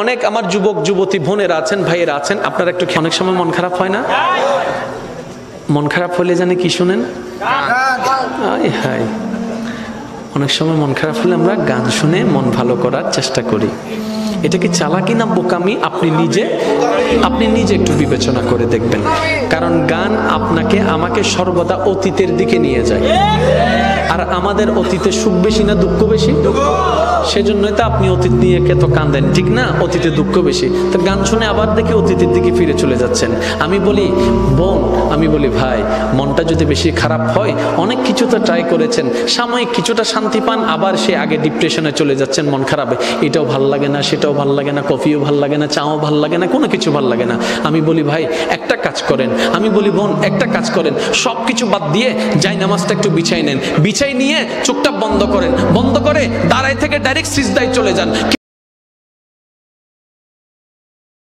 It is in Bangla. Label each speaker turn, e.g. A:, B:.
A: অনেক আমার যুবক যুবতী বোনেরা আছেন, ভাইয়েরা আছেন, আপনারা একটু অনেক সময় মন খারাপ হয় না? মন খারাপ হলে জানে কি শুনেন? আয় হায়, অনেক সময় মন খারাপ হলে আমরা গান শুনে মন ভালো করার চেষ্টা করি। এটা কি চালাকি না বোকামি? আপনি নিজে একটু বিবেচনা করে দেখবেন। কারণ গান আপনাকে আমাকে সর্বদা অতীতের দিকে নিয়ে যায়। আর আমাদের অতীতে সুখ বেশি না দুঃখ বেশি? সেজন্যই তো আপনি অতীত নিয়ে তো কাঁদেন, ঠিক না? অতীতে দুঃখ বেশি, তো গান শুনে আবার দেখি অতীতের দিকে ফিরে চলে যাচ্ছেন। আমি বলি বোন, আমি বলি ভাই, মনটা যদি বেশি খারাপ হয়, অনেক কিছু তো ট্রাই করেছেন, সাময়িক কিছুটা শান্তি পান, আবার সে আগে ডিপ্রেশনে চলে যাচ্ছেন। মন খারাপে এটাও ভাল লাগে না, সেটাও ভাল লাগে না, কফিও ভাল লাগে না, চাও ভাল লাগে না, কোনো কিছু ভাল লাগে না। আমি বলি ভাই একটা কাজ করেন, আমি বলি বোন একটা কাজ করেন, সব কিছু বাদ দিয়ে যাই নামাজটা একটু বিছাই নেন, বিছাই নিয়ে চোখটা বন্ধ করেন, বন্ধ করে দাঁড়ায় থেকে ডাইরেক্ট সিজদায় চলে যান।